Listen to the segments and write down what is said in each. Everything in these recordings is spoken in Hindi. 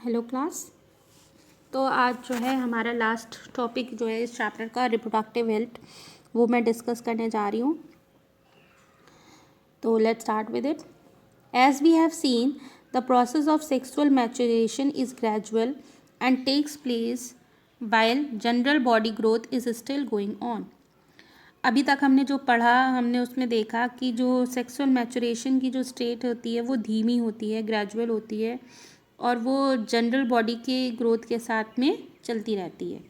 Hello class. तो आज जो है हमारा लास्ट टॉपिक जो है इस चैप्टर का रिप्रोडक्टिव हेल्थ वो मैं डिस्कस करने जा रही हूँ। तो let's start with it. As we have seen the process of sexual maturation is gradual and takes place while general body growth is still going on. अभी तक हमने जो पढ़ा हमने उसमें देखा कि जो सेक्सुअल मैच्योरेशन की जो स्टेट होती है वो धीमी होती है, ग्रेजुअल होती है और वो जनरल बॉडी के ग्रोथ के साथ में चलती रहती है।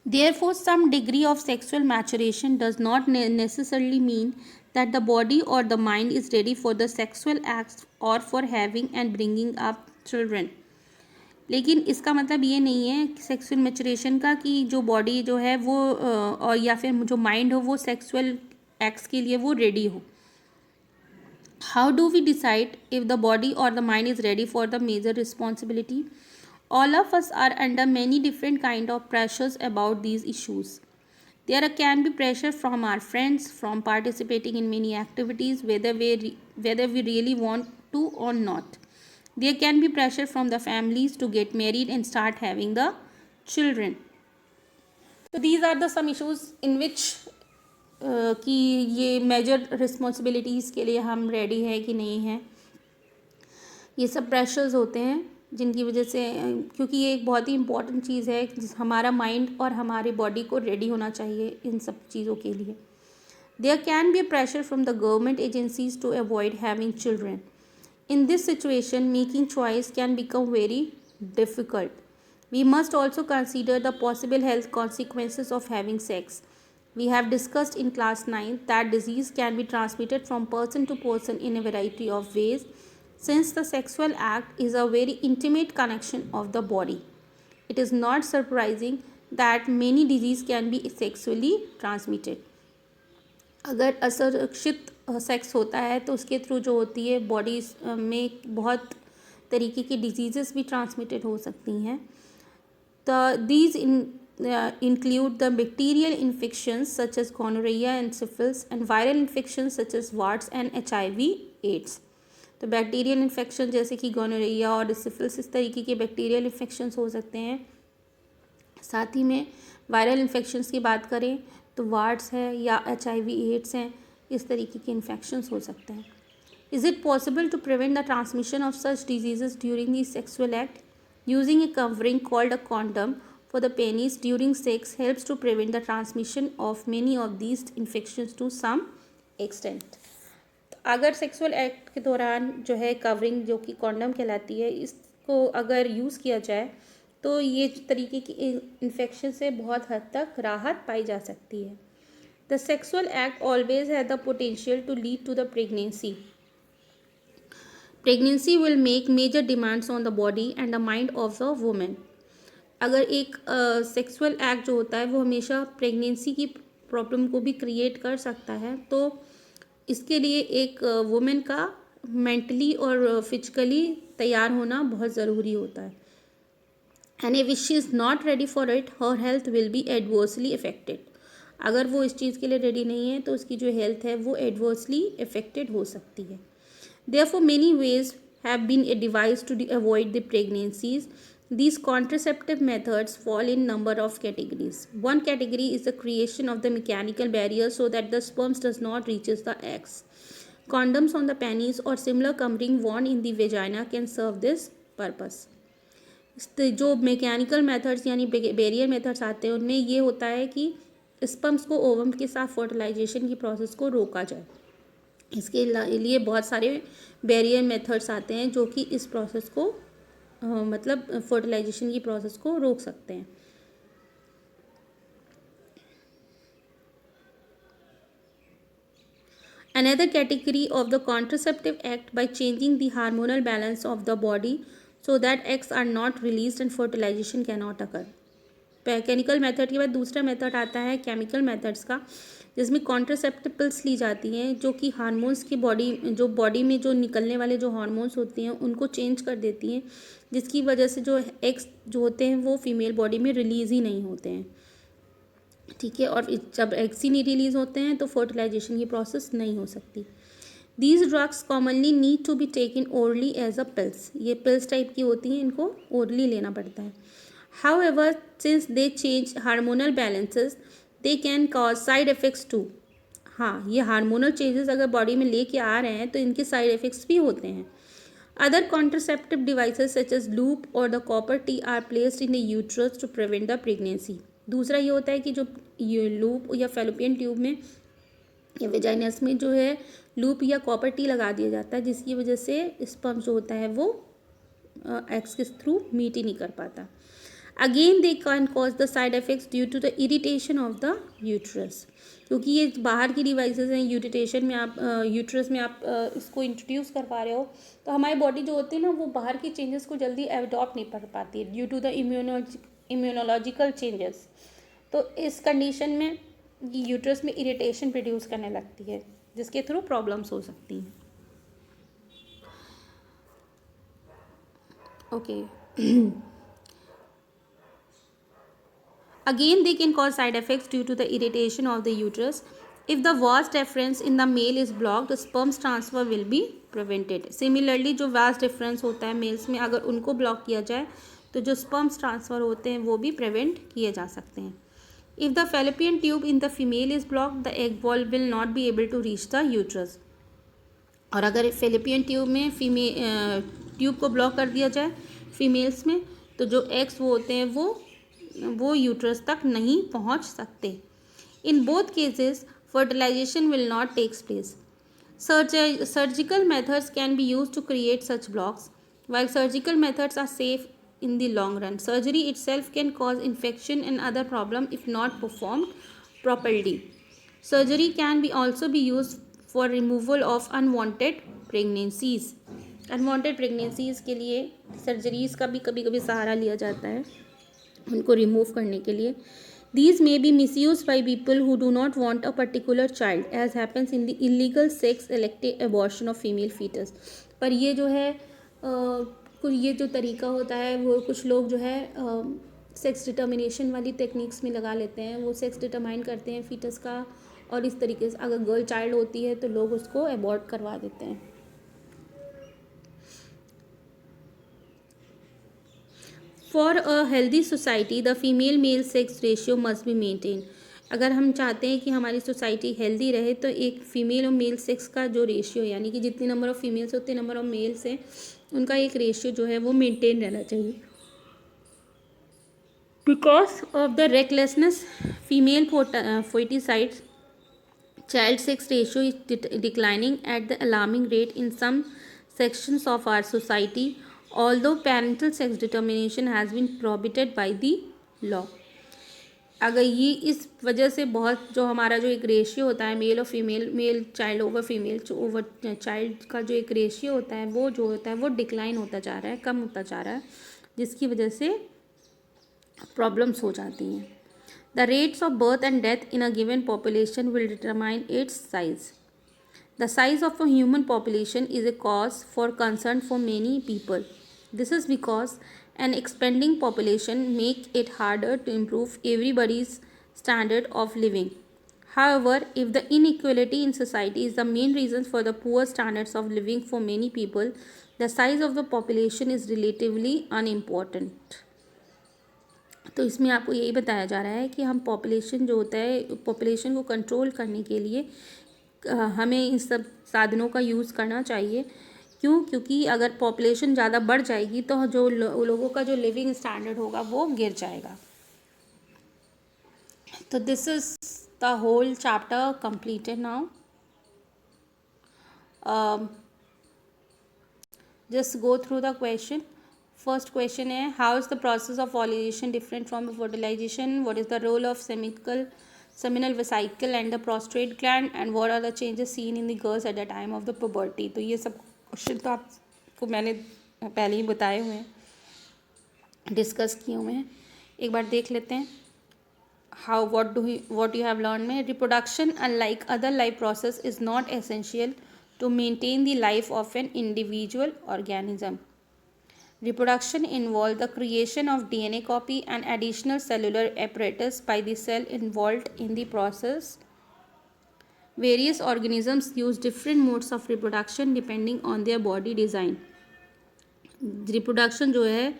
Therefore, some degree of sexual maturation does not necessarily mean that the body or the mind is ready for the sexual acts or for having and bringing up children. लेकिन इसका मतलब ये नहीं है कि सेक्सुअल मैच्योरेशन का कि जो बॉडी जो है वो और या फिर जो माइंड हो वो सेक्सुअल एक्ट्स के लिए वो रेडी हो। How do we decide if the body or the mind is ready for the major responsibility? All of us are under many different kind of pressures about these issues. There can be pressure from our friends, from participating in many activities, whether we really want to or not. There can be pressure from the families to get married and start having the children. So these are the some issues in which कि ये मेजर रिस्पॉन्सिबिलिटीज़ के लिए हम रेडी है कि नहीं है। ये सब प्रेशर्स होते हैं जिनकी वजह से, क्योंकि ये एक बहुत ही इम्पॉर्टेंट चीज़ है, हमारा माइंड और हमारी बॉडी को रेडी होना चाहिए इन सब चीज़ों के लिए। There can be a pressure from the government agencies to avoid having children. In this situation making choice can become very difficult. We must also consider the possible health consequences of having sex. We have discussed in class 9 that disease can be transmitted from person to person in a variety of ways, since the sexual act is a very intimate connection of the body. It is not surprising that many diseases can be sexually transmitted. अगर असुरक्षित सेक्स होता है तो उसके थ्रू जो होती है बॉडी में बहुत तरीके की डिजीज़ेस भी ट्रांसमिटेड हो सकती हैं। These include the bacterial infections such as gonorrhea and syphilis, and viral infections such as warts and HIV/AIDS. तो बैक्टीरियल इन्फेक्शन जैसे कि गोनोरिया और सिफिलिस इस तरीके के बैक्टीरियल इन्फेक्शंस हो सकते हैं। साथ ही में वायरल इन्फेक्शंस की बात करें तो वार्ट्स है या HIV/AIDS हैं, इस तरीके के इन्फेक्शंस हो सकते हैं। Is it possible to prevent the transmission of such diseases during the sexual act? Using a covering called a condom for the penis during sex helps to prevent the transmission of many of these infections to some extent. अगर सेक्सुअल एक्ट के दौरान जो है कवरिंग जो कि कॉन्डम कहलाती है, इसको अगर यूज़ किया जाए तो ये तरीके की इन्फेक्शन से बहुत हद तक राहत पाई जा सकती है। The sexual act always has the potential to lead to the pregnancy. Pregnancy will make major demands on the body and the mind of the woman. अगर एक सेक्सुअल एक्ट जो होता है वो हमेशा प्रेगनेंसी की प्रॉब्लम को भी क्रिएट कर सकता है, तो इसके लिए एक वुमेन का मेंटली और फिजिकली तैयार होना बहुत ज़रूरी होता है। And if she is not ready for it her health will be adversely affected. अगर वो इस चीज़ के लिए रेडी नहीं है तो उसकी जो हेल्थ है वो एडवर्सली अफेक्टेड हो सकती है. Therefore, many ways have been devised to avoid the pregnancies. These contraceptive methods fall in number of categories. One category is the creation of the mechanical barrier so that the sperm does not reaches the eggs. Condoms on the penis or similar covering worn in the vagina can serve this purpose. जो मैकेनिकल मेथड्स यानी बैरियर मेथड्स आते हैं उनमें ये होता है कि स्पर्म्स को ओवम के साथ फर्टिलाइजेशन की प्रोसेस को रोका जाए. इसके लिए बहुत सारे बैरियर मेथड्स आते हैं जो कि इस प्रोसेस को मतलब फर्टिलाइजेशन की प्रोसेस को रोक सकते हैं. Another category of the contraceptive act by changing the hormonal balance of the body so that eggs are not released and fertilization cannot occur. Mechanical method के बाद दूसरा मेथड आता है केमिकल मेथड्स का, जिसमें कॉन्ट्रासेप्टिव पिल्स ली जाती हैं जो कि हार्मोन्स की बॉडी में जो निकलने वाले जो हार्मोन्स होते हैं उनको चेंज कर देती हैं, जिसकी वजह से जो एग्स जो होते हैं वो फीमेल बॉडी में रिलीज़ ही नहीं होते हैं. ठीक है, और जब एग्स ही नहीं रिलीज़ होते हैं तो फर्टिलाइजेशन की प्रोसेस नहीं हो सकती. These drugs commonly need to be taken orally as a pills. ये pills टाइप की होती हैं, इनको orally लेना पड़ता है. However, since they change hormonal balances, they can cause side effects too. हाँ, ये हार्मोनल चेंजेस अगर बॉडी में लेके आ रहे हैं तो इनके साइड इफेक्ट्स भी होते हैं. Other contraceptive devices such as loop or the copper T are placed in the uterus to prevent the pregnancy. दूसरा ये होता है कि जो ये लूप या फेलोपियन ट्यूब में या वेजाइनस में जो है लूप या कॉपर टी लगा दिया जाता है, जिसकी वजह से स्पर्म जो होता है वो एग्स के थ्रू मीट ही नहीं कर पाता. Again they can cause the side effects due to the irritation of the uterus. क्योंकि ये बाहर की डिवाइसेस हैं, यूटिटेशन में आप यूट्रस में आप इसको इंट्रोड्यूस कर पा रहे हो, तो हमारी बॉडी जो होती है ना वो बाहर की चेंजेस को जल्दी एडॉप्ट नहीं कर पाती है due to the immunological changes. तो इस कंडीशन में यूट्रस में इरिटेशन प्रोड्यूस करने लगती है, जिसके थ्रू प्रॉब्लम्स हो सकती हैं. Okay. Again, they can cause side effects due to the irritation of the uterus. If the vas deferens in the male is blocked, the sperm transfer will be prevented. Similarly, जो vas deferens होता है मेल्स में, अगर उनको ब्लॉक किया जाए तो जो sperms transfer होते हैं वो भी प्रिवेंट किए जा सकते हैं. If the fallopian tube in the female is blocked, the egg ball will not be able to reach the uterus. और अगर fallopian ट्यूब में ट्यूब को ब्लॉक कर दिया जाए फीमेल्स में, तो जो एग्स वो होते हैं वो यूट्रस तक नहीं पहुंच सकते. In both cases fertilization will not takes place. Surgical methods can be use to create such blocks. While surgical methods are safe in the long run, surgery itself can cause infection and other problem if not performed properly. Surgery can be also be used for removal of unwanted pregnancies. Unwanted pregnancies के लिए सर्जरीज का भी कभी कभी सहारा लिया जाता है उनको रिमूव करने के लिए. These may be misused by people who do not want a particular child, as happens in the illegal sex selective abortion of female fetus. पर ये जो है ये जो तरीका होता है वो कुछ लोग जो है सेक्स डिटर्मिनेशन वाली टेक्निक्स में लगा लेते हैं. वो सेक्स डिटरमाइन करते हैं फीटस का, और इस तरीके से अगर गर्ल चाइल्ड होती है तो लोग उसको अबॉर्ट करवा देते हैं. For a healthy society the female male sex ratio must be maintain. अगर हम चाहते हैं कि हमारी सोसाइटी हेल्दी रहे तो एक फ़ीमेल और मेल सेक्स का जो रेशियो, यानी कि जितनी नंबर ऑफ़ फीमेल्स उतने नंबर ऑफ़ मेल्स हैं, उनका एक रेशियो जो है वो मेंटेन रहना चाहिए. Because of the recklessness female foeticide child sex ratio is declining at the alarming rate in some sections of our society, although parental sex determination has been prohibited by the law. अगर ये इस वजह से बहुत जो हमारा जो एक रेशियो होता है मेल और female, male child over female over child का जो एक रेशियो होता है वो जो होता है वो डिक्लाइन होता जा रहा है, कम होता जा रहा है, जिसकी वजह से प्रॉब्लम्स हो जाती हैं. The rates of birth and death in a given population will determine its size. The size of a human population is a cause for concern for many people. This is because an expanding population makes it harder to improve everybody's standard of living. However, if the inequality in society is the main reason for the poor standards of living for many people, the size of the population is relatively unimportant. तो इसमें आपको यही बताया जा रहा है कि हम पॉपुलेशन जो होता है, पॉपुलेशन को कंट्रोल करने के लिए हमें इन सब साधनों का यूज़ करना चाहिए. क्यों? क्योंकि अगर पॉपुलेशन ज़्यादा बढ़ जाएगी तो जो लोगों का जो लिविंग स्टैंडर्ड होगा वो गिर जाएगा. तो this is the whole chapter completed now. Just go through the question. First question है, how is the process of ovulation different from fertilisation? What is the role of seminal vesicle and the prostate gland, and what are the changes seen in the girls at the time of the puberty? तो ये सब क्वेश्चन तो आपको मैंने पहले ही बताए हुए हैं, डिस्कस किए हुए हैं. एक बार देख लेते हैं. what you have learned में, reproduction unlike other life process is not essential to maintain the life of an individual organism. Reproduction involves the creation of DNA copy and additional cellular apparatus by the cell involved in the process. Various organisms use different modes of reproduction depending on their body design. Reproduction जो है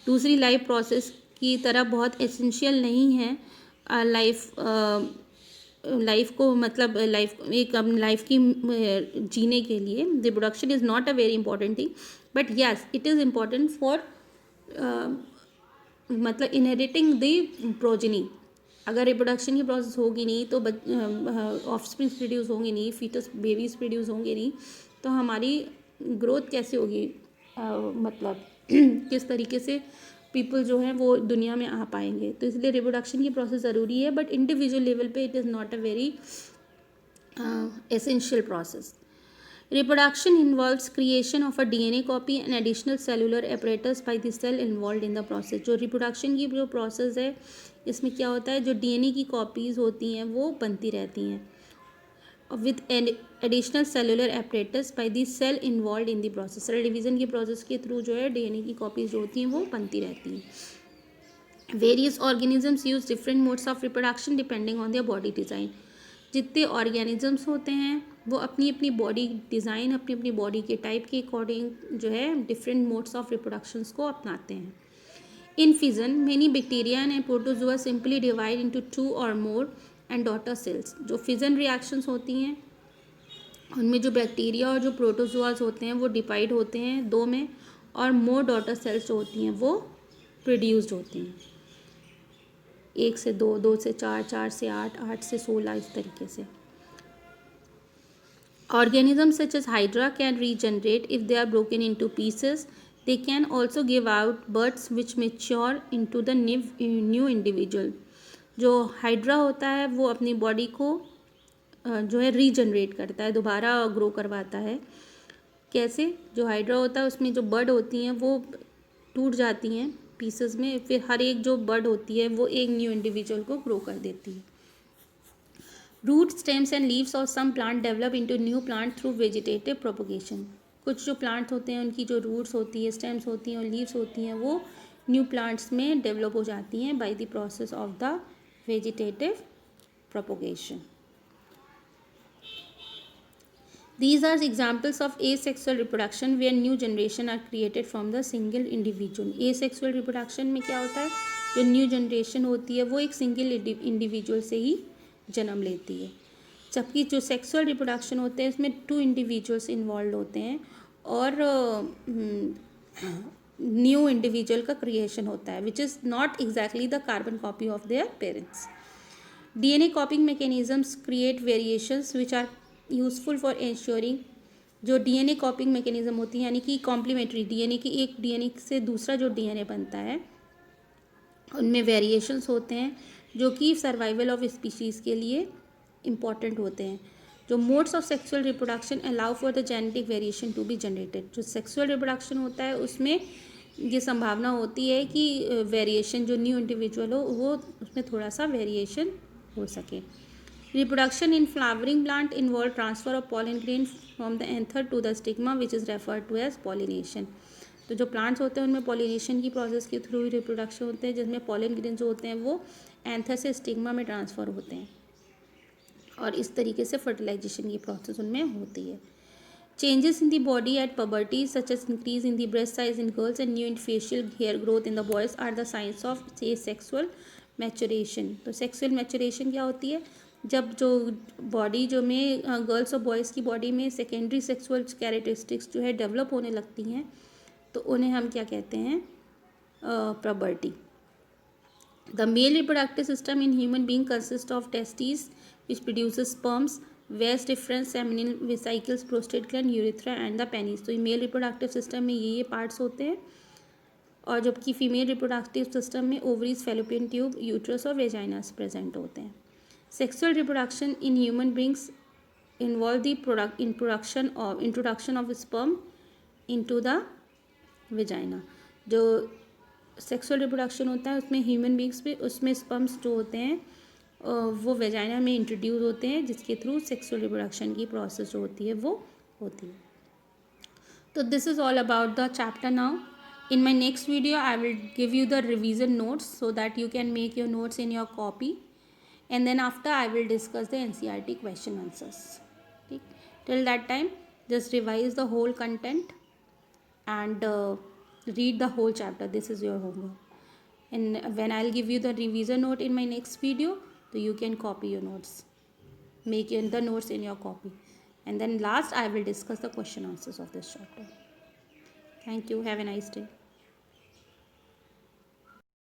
दूसरी लाइफ प्रोसेस की तरह बहुत एसेंशियल नहीं है लाइफ को, मतलब लाइफ एक लाइफ की जीने के लिए। Reproduction is not a very important thing, but yes it is important for मतलब इनहेरिटिंग द प्रोजेनी। अगर रिप्रोडक्शन की प्रोसेस होगी नहीं तो ऑफस्प्रिंग्स प्रोड्यूस होंगे नहीं, फीटस बेबीज प्रोड्यूस होंगे नहीं, तो हमारी ग्रोथ कैसे होगी, मतलब किस तरीके से पीपल जो हैं वो दुनिया में आ पाएंगे। तो इसलिए रिप्रोडक्शन की प्रोसेस ज़रूरी है, बट इंडिविजुअल लेवल पे it is not a very essential process. Reproduction involves creation of a DNA copy and additional cellular apparatus by the cell involved in the process. जो reproduction की जो process है इसमें क्या होता है, जो DNA की copies होती हैं वो बनती रहती हैं with additional cellular apparatus by the cell involved in the process. Cell division की process के through जो है DNA की copies जो होती हैं वो बनती रहती हैं। Various organisms use different modes of reproduction depending on their body design. जितने ऑर्गेनिजम्स होते हैं वो अपनी अपनी बॉडी डिज़ाइन, अपनी अपनी बॉडी के टाइप के अकॉर्डिंग जो है डिफरेंट मोड्स ऑफ रिप्रोडक्शंस को अपनाते हैं। In fission many bacteria and protozoa simply divide into 2 or more and daughter cells. जो फिजन रिएक्शंस होती हैं उनमें जो बैक्टीरिया और जो प्रोटोजोआज होते हैं वो डिवाइड होते हैं 2 में, और मोर डॉटर सेल्स जो होती हैं वो प्रोड्यूस्ड होती हैं 1 से 2, 2 से 4, 4 से 8, 8 से 16, इस तरीके से। Organisms such as Hydra can regenerate if they are broken into pieces. They can also give out buds which mature into the new individual. जो हाइड्रा होता है वो अपनी बॉडी को जो है रीजनरेट करता है, दोबारा ग्रो करवाता है। कैसे? जो हाइड्रा होता है उसमें जो बड होती हैं वो टूट जाती हैं पीसेस में, फिर हर एक जो बड होती है वो एक न्यू इंडिविजुअल को ग्रो कर देती है। रूट, स्टेम्स एंड लीव्स और some plant develop into new plant through vegetative propagation. कुछ जो प्लांट होते हैं उनकी जो रूट्स होती है, स्टेम्स होती हैं और लीव्स होती हैं वो न्यू प्लांट्स में डेवलप हो जाती हैं by the process of the vegetative propagation. These are examples of asexual reproduction where new generation are created from the single individual. Asexual reproduction में क्या होता है, जो न्यू जनरेशन होती है वो एक सिंगल इंडिविजुअल से ही जन्म लेती है, जबकि जो सेक्सुअल रिप्रोडक्शन होते हैं इसमें 2 इंडिविजुअल्स इन्वॉल्व होते हैं और न्यू इंडिविजुअल का क्रिएशन होता है which is not exactly the carbon copy of their parents. DNA copying mechanisms create variations which are useful for ensuring. जो DNA कॉपिंग मैकेनिज्म होती है यानी कि कॉम्प्लीमेंट्री DNA की एक DNA से दूसरा जो DNA बनता है उनमें वेरिएशंस होते हैं जो कि सर्वाइवल ऑफ स्पीशीज़ के लिए इम्पॉर्टेंट होते हैं। जो modes of sexual reproduction allow for the genetic variation to be generated. जो सेक्सुअल रिप्रोडक्शन होता है उसमें ये संभावना होती है कि वेरिएशन जो न्यू इंडिविजुअल हो वो उसमें थोड़ा सा वेरिएशन हो सके। Reproduction in flowering plant involve transfer of pollen grain from the anther to the stigma which is referred to as pollination. तो जो प्लांट्स होते हैं उनमें पॉलिनेशन की प्रोसेस के थ्रू ही रिप्रोडक्शन होते हैं, जिसमें पॉलन ग्रेन जो होते हैं वो एंथर से स्टिग्मा में ट्रांसफ़र होते हैं और इस तरीके से फर्टिलाइजेशन की प्रोसेस उनमें होती है। Changes in the body at puberty such as increase in the breast size in girls and new in facial hair growth in the boys are the signs of sexual maturation. तो सेक्सुअल मैचुरेशन क्या होती है, जब जो बॉडी जो में गर्ल्स और बॉयज़ की बॉडी में सेकेंडरी सेक्सुअल कैरेक्टरिस्टिक्स जो है डेवलप होने लगती हैं तो उन्हें हम क्या कहते हैं, puberty. The male reproductive system in human being consist of testis which produces sperms, vas deferens seminal vesicles, prostate gland, urethra and the penis. तो मेल रिप्रोडक्टिव सिस्टम में ये पार्ट्स होते हैं और जबकि फीमेल रिप्रोडक्टिव सिस्टम में ओवरीज, फैलोपियन ट्यूब, यूट्रस और वेजाइनास प्रेजेंट होते हैं। Sexual reproduction in human beings involve the introduction of sperm into the vagina. जो सेक्सुअल रिप्रोडक्शन होता है उसमें ह्यूमन बींग्स पे उसमें स्पर्म्स जो होते हैं वो वेजाइना में इंट्रोड्यूस होते हैं, जिसके थ्रू सेक्सुअल रिप्रोडक्शन की प्रोसेस जो होती है वो होती है। तो this is all about the chapter now. In my next video I will give you the revision notes so that you can make your notes in your copy. and then after I will discuss the NCERT question answers. Okay. Till that time, just revise the whole content and read the whole chapter. This is your homework. And when I'll give you the revision note in my next video, so you can copy your notes. Make the notes in your copy. And then last, I will discuss the question answers of this chapter. Thank you. Have a nice day.